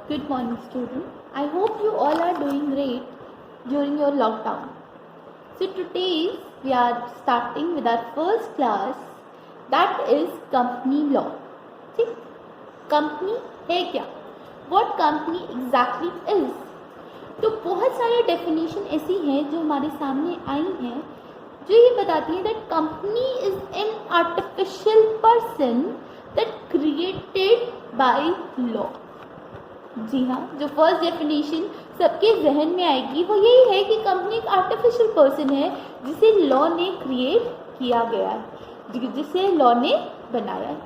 Good morning, student. I hope you all are doing great during your lockdown. So today we are starting with our first class, that is company law. ठीक, company है क्या? What company exactly is? तो बहुत सारे definition ऐसी हैं जो हमारे सामने आई हैं जो ये बताती है that company is an artificial person that created by law. जी हाँ, जो फर्स्ट डेफिनेशन सबके जहन में आएगी वो यही है कि कंपनी एक आर्टिफिशियल पर्सन है जिसे लॉ ने क्रिएट किया गया है, जिसे लॉ ने बनाया है.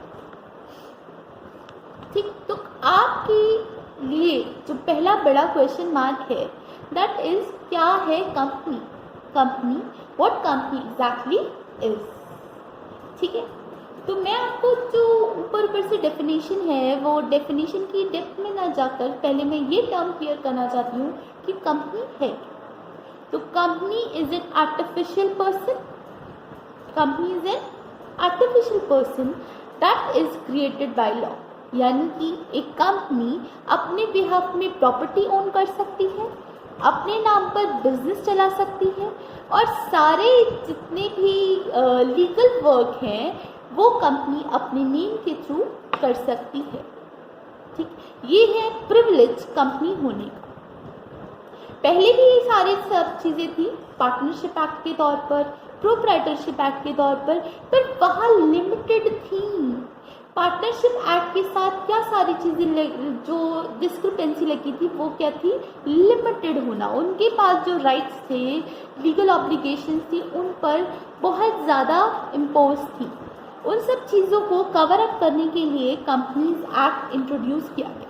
ठीक, तो आपके लिए जो पहला बड़ा क्वेश्चन मार्क है दैट इज क्या है company. Company, what company exactly is. ठीक है, तो मैं आपको जो ऊपर से डेफिनेशन है वो डेफिनेशन की डेप्थ में ना जाकर पहले मैं ये टर्म क्लियर करना चाहती हूँ कि कंपनी है. तो company is an artificial person. Company is an artificial person that is created by law. यानी कि एक कंपनी अपने बिहाफ में प्रॉपर्टी ओन कर सकती है, अपने नाम पर बिजनेस चला सकती है और सारे जितने भी लीगल वर्क हैं वो कंपनी अपने नेम के थ्रू कर सकती है. ठीक, ये है प्रिविलेज कंपनी होने का. पहले भी ये सारे सब चीज़ें थी पार्टनरशिप एक्ट के तौर पर, प्रोप्राइटरशिप एक्ट के तौर पर वहाँ लिमिटेड थी. पार्टनरशिप एक्ट के साथ क्या सारी चीज़ें जो डिस्क्रिपेंसी लगी थी वो क्या थी, लिमिटेड होना. उनके पास जो राइट्स थे, लीगल ऑब्लिगेशंस थी, उन पर बहुत ज़्यादा इम्पोज थी. उन सब चीज़ों को कवर अप करने के लिए कंपनीज एक्ट इंट्रोड्यूस किया गया.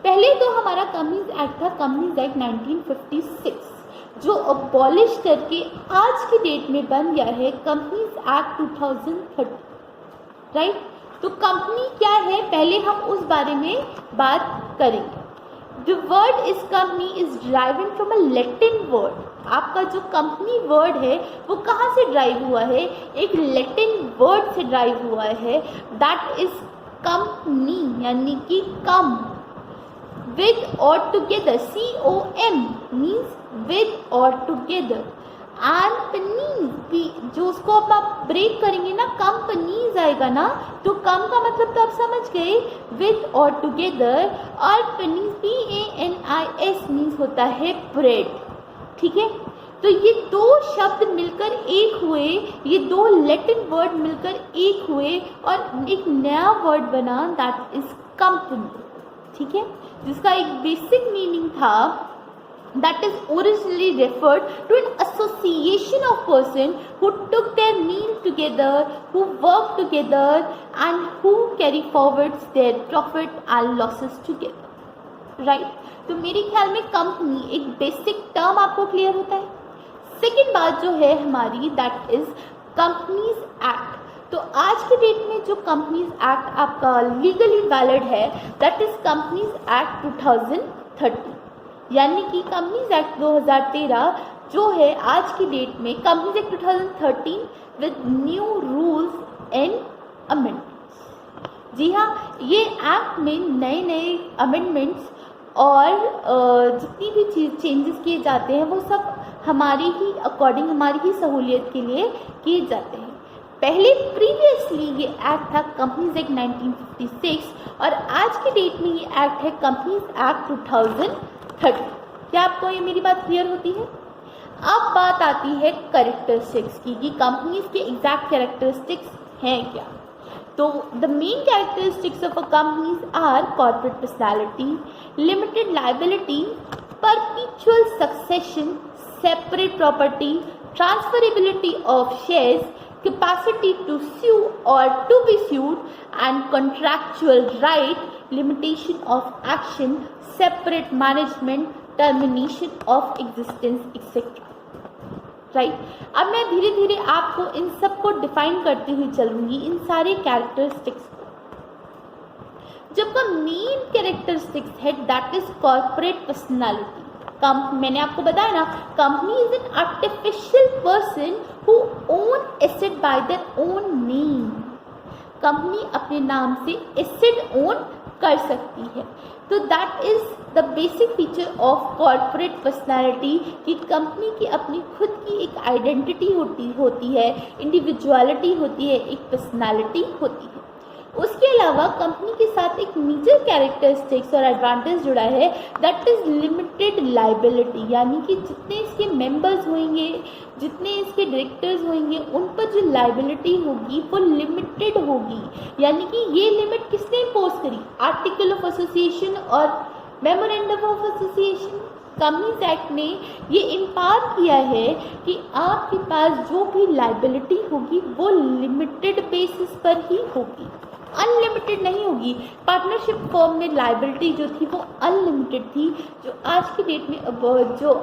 पहले तो हमारा कंपनीज एक्ट था कंपनीज एक्ट 1956 जो अबॉलिश करके आज की डेट में बन गया है कंपनीज एक्ट 2030. राइट, तो कंपनी क्या है पहले हम उस बारे में बात करेंगे. The word is company is derived from a Latin word. आपका जो कंपनी वर्ड है वो कहाँ से ड्राइव हुआ है, एक लैटिन वर्ड से ड्राइव हुआ है दैट इज कंपनी, यानी कि कम विद और टुगेदर. COM मीन्स विद और टुगेदर. एंड पनीज जो उसको आप ब्रेक करेंगे ना, कंपनीज आएगा ना, तो कम का मतलब तो आप समझ गए, विद और टुगेदर. और पनीज PANIS मीन्स होता है ब्रेड. ठीक है, तो ये दो शब्द मिलकर एक हुए, ये दो लैटिन वर्ड मिलकर एक हुए और एक नया वर्ड बना दैट इज कंपनी. ठीक है, जिसका एक बेसिक मीनिंग था that is originally referred to an association of person who took their meal together, who work together and who carry forwards their profit and losses together. Right? तो मेरे ख्याल में company एक बेसिक टर्म आपको clear होता है. Second बात जो है हमारी दैट इज कंपनीज एक्ट. तो आज के डेट में जो कंपनीज एक्ट आपका लीगली वैलिड है दैट इज कंपनीज एक्ट 2030. यानी कि कंपनीज एक्ट 2013 जो है आज की डेट में companies act 2013 with new rules and amendments. जी हाँ, ये एक्ट में नए नए अमेंडमेंट्स और जितनी भी चेंजेस किए जाते हैं वो सब हमारी ही अकॉर्डिंग, हमारी ही सहूलियत के लिए किए जाते हैं. पहले प्रीवियसली ये एक्ट था कंपनीज एक्ट 1956 और आज की डेट में ये एक्ट है कंपनीज एक्ट 2030. क्या आपको ये मेरी बात क्लियर होती है? अब बात आती है कैरेक्टरिस्टिक्स की कि कंपनीज के एग्जैक्ट कैरेक्टरिस्टिक्स हैं क्या. तो the main characteristics of a companies are corporate personality, limited liability, perpetual succession, separate property, transferability of shares, capacity to sue or to be sued, and contractual right, limitation of action, separate management, termination of existence, etc. Right? अब मैं धीरे धीरे आपको इन सब को define करते हुए चलूंगी, इन सारे कैरेक्टरिस्टिक्स को. जब का मेन कैरेक्टरिस्टिक्स है दैट इज कॉर्पोरेट पर्सनालिटी. मैंने आपको बताया ना, company is an artificial person who own asset bye their own name. Company अपने नाम से एसेट ओन कर सकती है. तो that is the basic feature of corporate personality कि कंपनी की अपनी खुद की एक आइडेंटिटी होती है, इंडिविजुअलिटी होती है, एक पर्सनैलिटी होती है। उसके अलावा कंपनी के साथ एक मेजर कैरेक्टरिस्टिक्स और एडवांटेज जुड़ा है, दैट इज़ लिमिटेड लाइबिलिटी, यानी कि जितने इसके मेंबर्स होंगे, जितने इसके डायरेक्टर्स होंगे, उन पर जो लाइबिलिटी होगी वो लिमिटेड होगी। यानी कि ये लिमिट किसने इम्पोज करी? आर्टिकल ऑफ एसोसिएशन और memorandum of association, companies act ने ये इम्पावर किया है कि आपके पास जो भी लाइबिलिटी होगी वो लिमिटेड बेसिस पर ही होगी, अनलिमिटेड नहीं होगी। पार्टनरशिप फॉर्म में लाइबिलिटी जो थी वो अनलिमिटेड थी, जो आज की डेट में जो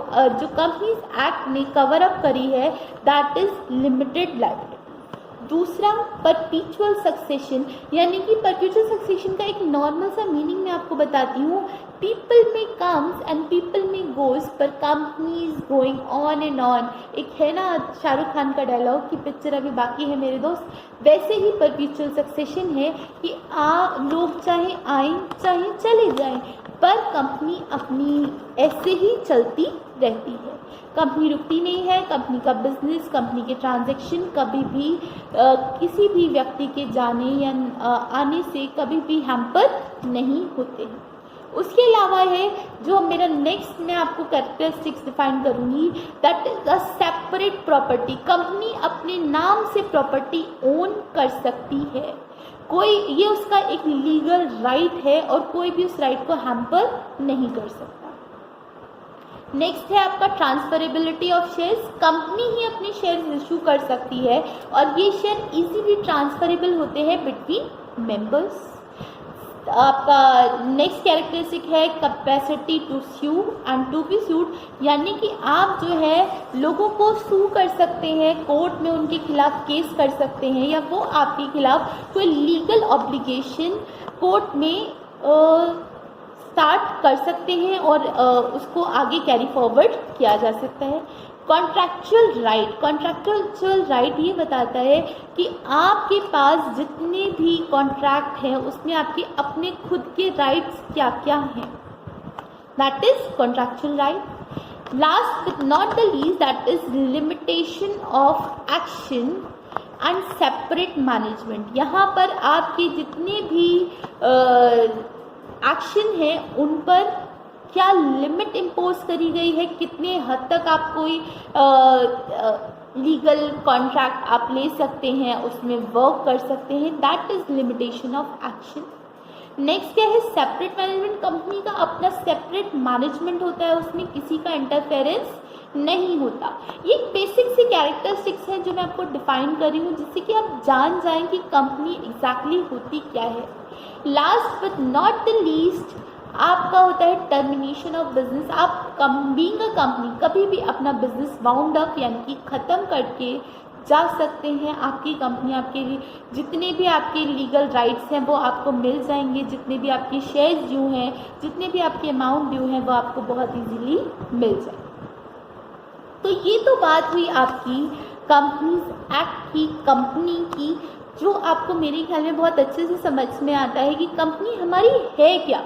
कंपनीज एक्ट ने कवर अप करी है दैट इज लिमिटेड लाइबिलिटी। दूसरा, परपीचुअल सक्सेशन, यानी कि परपीचुअल सक्सेशन का एक नॉर्मल सा मीनिंग मैं आपको बताती हूँ। पीपल में कम्स एंड पीपल में गोज, पर companies going on and on. एक है ना शाहरुख खान का डायलॉग कि पिक्चर अभी बाकी है मेरे दोस्त, वैसे ही परपीचुअल सक्सेशन है कि लोग चाहे आए चाहे चले जाएं, पर कंपनी अपनी ऐसे ही चलती रहती है। कंपनी रुकती नहीं है, कंपनी का बिजनेस, कंपनी के ट्रांजैक्शन कभी भी किसी भी व्यक्ति के जाने या आने से कभी भी हैम्पर नहीं होते हैं। उसके अलावा है जो मेरा नेक्स्ट मैं आपको कैरेक्टरिस्टिक्स डिफाइन करूँगी, that is a separate property. Company अपने नाम से प्रॉपर्टी ओन कर सकती है, कोई ये उसका एक लीगल राइट है और कोई भी उस राइट को हैम्पर नहीं कर सकता। नेक्स्ट है आपका ट्रांसफरेबिलिटी ऑफ शेयर्स। कंपनी ही अपने शेयर्स इशू कर सकती है और ये शेयर इजीली ट्रांसफरेबल होते हैं बिटवीन मेंबर्स। आपका नेक्स्ट कैरेक्टरिस्टिक है capacity to sue and to be sued, यानी कि आप जो है लोगों को सू कर सकते हैं, कोर्ट में उनके खिलाफ केस कर सकते हैं, या वो आपके खिलाफ कोई लीगल ऑब्लिगेशन कोर्ट में स्टार्ट कर सकते हैं और उसको आगे कैरी फॉरवर्ड किया जा सकता है। कॉन्ट्रैक्चुअल राइट ये बताता है कि आपके पास जितने भी कॉन्ट्रैक्ट हैं उसमें आपके अपने खुद के राइट्स क्या क्या हैं, that is contractual right. Last but not the least, that is limitation of action and separate management. यहाँ पर आपके जितने भी एक्शन हैं उन पर क्या लिमिट इम्पोज करी गई है, कितने हद तक आप कोई लीगल कॉन्ट्रैक्ट आप ले सकते हैं, उसमें वर्क कर सकते हैं, that is limitation of action. Next क्या है? Separate management. कंपनी का अपना सेपरेट मैनेजमेंट होता है, उसमें किसी का इंटरफेरेंस नहीं होता। ये बेसिक सी कैरेक्टरिस्टिक्स हैं जो मैं आपको डिफाइन कर रही हूँ, जिससे कि आप जान जाएं कि कंपनी एग्जैक्टली होती क्या है। Last but not the least आपका होता है टर्मिनेशन ऑफ बिजनेस। आप बीइंग अ कंपनी कभी भी अपना बिजनेस वाउंड अप यानी कि ख़त्म करके जा सकते हैं। आपकी कंपनी आपके लिए जितने भी आपके लीगल राइट्स हैं वो आपको मिल जाएंगे, जितने भी आपके शेयर्स ड्यू हैं, जितने भी आपके अमाउंट ड्यू हैं वो आपको बहुत ईजीली मिल जाएंगे। तो ये तो बात हुई आपकी कंपनीज एक्ट की, कंपनी की, जो आपको मेरे ख्याल में बहुत अच्छे से समझ में आता है कि कंपनी हमारी है क्या।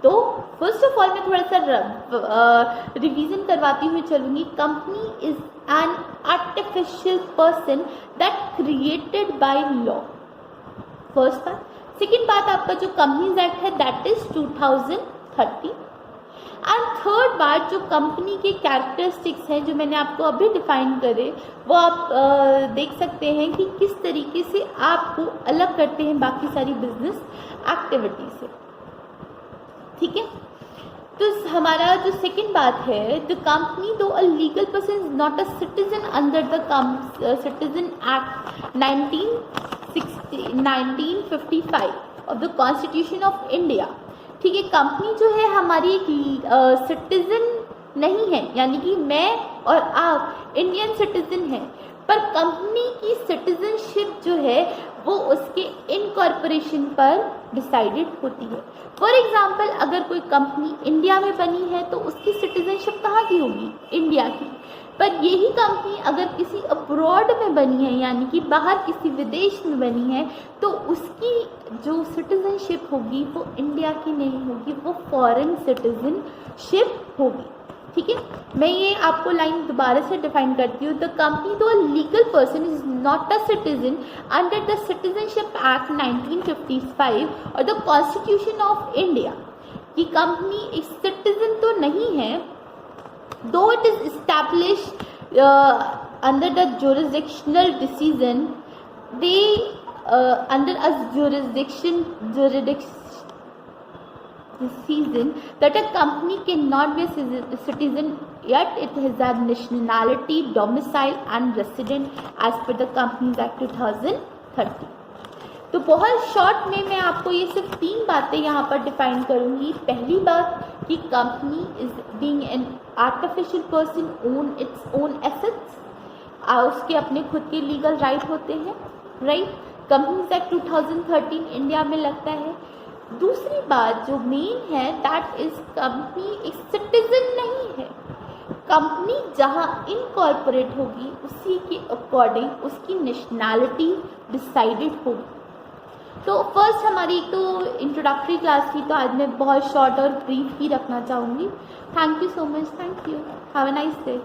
तो फर्स्ट ऑफ ऑल मैं थोड़ा सा रिवीजन करवाती हुई चलूँगी। Company is an artificial person that created by law, first बात। सेकेंड बात, आपका जो कंपनीज एक्ट है दैट इज 2013। एंड थर्ड बात, जो कंपनी के कैरेक्टरिस्टिक्स हैं जो मैंने आपको अभी डिफाइन करे, वो आप देख सकते हैं कि किस तरीके से आपको अलग करते हैं बाकी सारी बिजनेस एक्टिविटी से। ठीक है, तो हमारा जो सेकंड बात है, द कंपनी दो a legal person is not a citizen under the citizen act 1955 of the constitution of India. ठीक है, कंपनी जो है हमारी एक सिटीजन नहीं है, यानी कि मैं और आप इंडियन सिटीजन हैं, पर कंपनी की सिटीजनशिप जो है वो उसके इनकॉर्पोरेशन पर डिसाइडेड होती है। फॉर एग्जाम्पल, अगर कोई कंपनी इंडिया में बनी है तो उसकी सिटीजनशिप कहाँ की होगी? इंडिया की। पर यही कंपनी अगर किसी अब्रॉड में बनी है, यानी कि बाहर किसी विदेश में बनी है, तो उसकी जो सिटीजनशिप होगी वो इंडिया की नहीं होगी, वो फॉरेन सिटीजनशिप होगी। ठीक है, मैं ये आपको लाइन दोबारा से डिफाइन करती हूँ। द कंपनी दो legal person is not a citizen under the citizenship act 1955 और द कॉन्स्टिट्यूशन ऑफ इंडिया। कि कंपनी एक सिटीजन तो नहीं है, though it is established under the jurisdictional decision, they under a jurisdiction that a company cannot be a citizen, yet it has a nationality, domicile and resident as per the Companies Act 2013। तो बहुत short में मैं आपको ये सिर्फ 3 बातें यहाँ पर डिफाइन करूँगी। पहली बात कि company is being an artificial person own its own assets, उसके अपने खुद के लीगल राइट होते हैं, राइट। कंपनीज एक्ट 2013 इंडिया में लगता है। दूसरी बात जो मेन है, दैट इज कंपनी एक सिटीजन नहीं है। कंपनी जहाँ इनकॉर्पोरेट होगी उसी के अकॉर्डिंग उसकी नेशनैलिटी डिसाइडेड होगी। तो फर्स्ट हमारी तो इंट्रोडक्टरी क्लास थी, तो आज मैं बहुत शॉर्ट और ब्रीफ ही रखना चाहूँगी। Thank you so much, thank you, have a nice day.